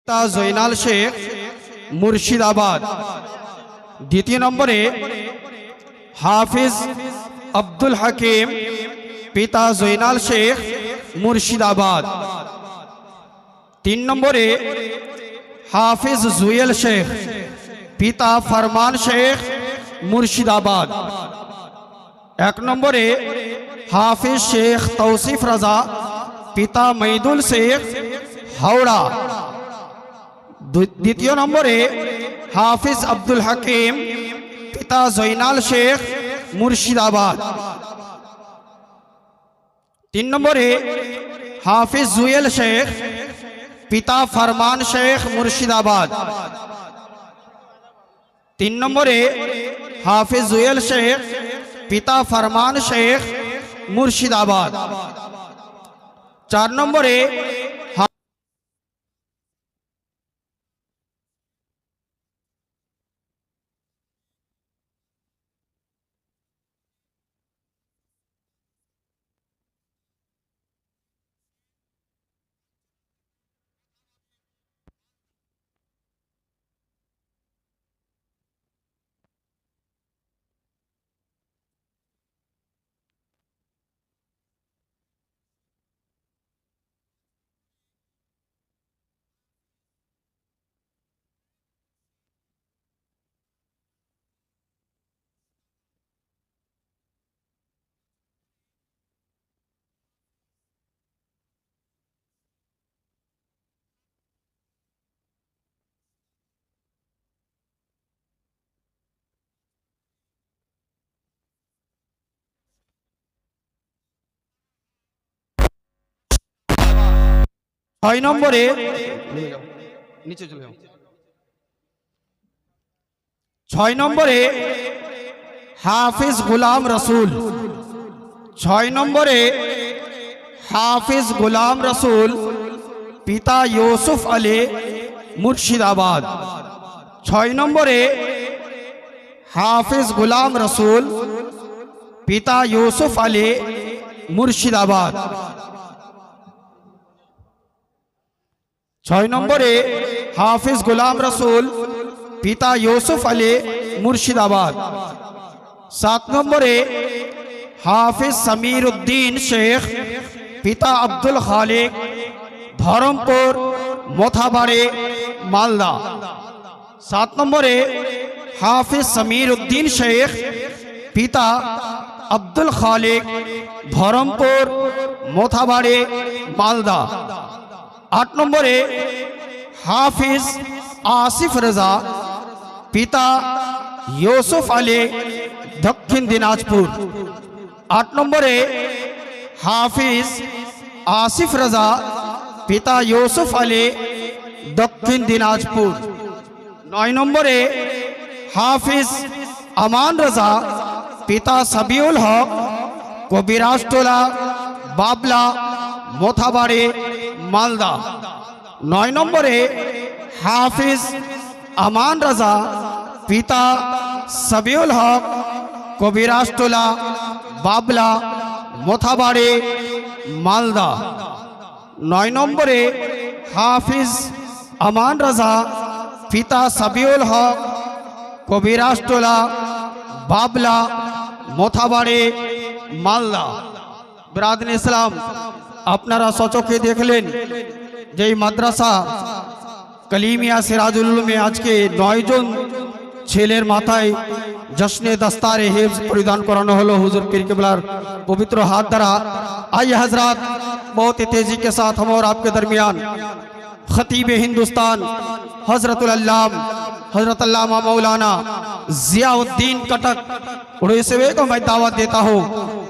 পিতা জয়নাল শেখ মুর্শিদাবাদ। দ্বিতীয় নম্বরে হাফিজ আব্দুল হাকিম পিতা জয়নাল শেখ মুর্শিদাবাদ। 3 নম্বরে হাফিজ জুয়েল শেখ পিতা ফরমান শেখ মুর্শিদাবাদ। 1 নম্বরে হাফিজ শেখ তৌসিফ রাজা পিতা মঈদুল শেখ হাওড়া। দ্বিতীয় নম্বরে হাফিজ আব্দুল হাকিম পিতা জয়নাল শেখ মুর্শিদাবাদ। 3 নম্বরে হাফিজ জুয়েল শেখ পিতা ফরমান শেখ মুর্শিদাবাদ। 3 নম্বরে হাফিজ জুয়েল শেখ পিতা ফরমান শেখ মুর্শিদাবাদ। 4 নম্বরে 6 নম্বরে নিচে চলে যাও। 6 নম্বরে হাফিজ গুলাম রসুল। 6 নম্বরে হাফিজ গুলাম রসুল পিতা ইউসুফ আলী মুর্শিদাবাদ। 6 নম্বরে হাফিজ গুলাম রসুল পিতা ইউসুফ আলী মুর্শিদাবাদ। 6 নম্বরে হাফিজ গুলাম রসুল পিতা ইউসুফ আলী মুর্শিদাবাদ। 7 নম্বরে হাফিজ সমীর উদ্দিন শেখ পিতা আব্দুল খালিক ধরমপুর মোথাবাড়ি মালদা। 7 নম্বরে হাফিজ সমীর উদ্দিন শেখ পিতা আব্দুল খালিক ধরমপুর মোথাবাড়ি মালদা। 8 নম্বরে হাফিজ আসিফ রাজা পিতা ইউসুফ আলী দক্ষিণ দিনাজপুর। 8 নম্বরে হাফিজ আসিফ রাজা পিতা ইউসুফ আলী দক্ষিণ দিনাজপুর। 9 নম্বরে হাফিজ আমান রাজা পিতা সাবিউল হক কবিরাজটোলা বাবলা মোথাবাড়ি মালদা। 9 নম্বরে হাফিজ আমান রাজা পিতা সাবিউল হক কবিরাজটোলা বাবলা মোথাবাড়ি মালদা। 9 নম্বরে হাফিজ আমান রাজা পিতা সাবিউল হক কবিরাজটোলা বাবলা মোথাবাড়ি মালদা। বিরাদর ইসলাম, আপনারা সচক্ষে দেখলেন যে মাদ্রাসা কলিমিয়া সিরাজুল উলুমে আজকে 9 জন ছেলের মাথায় জশ্নে দস্তারে হিফজ পরিধান করানো হলো হুজুর পীর কিবলার पवित्र हाथ द्वारा। आइए हजरात, बहुत ही तेजी के साथ हम और आपके दरमियान खतीब हिंदुस्तान हजरतुल अल्लामा हजरत अल्लामा मौलाना जियाउद्दीन कटक उड़ीसवे को मैं दावत देता हूँ।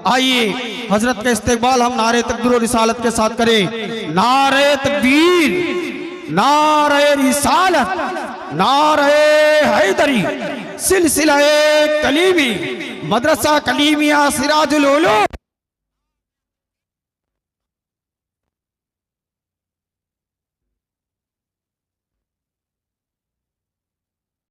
आइए हजरत का इस्तेकबाल हम नारे तकबीर और रिसालत के साथ करें। नारे तकबीर, नारे रिसालत, नारे हैदरी, सिलसिला कलीमी, मदरसा कलीमिया सिराजुल उलूम।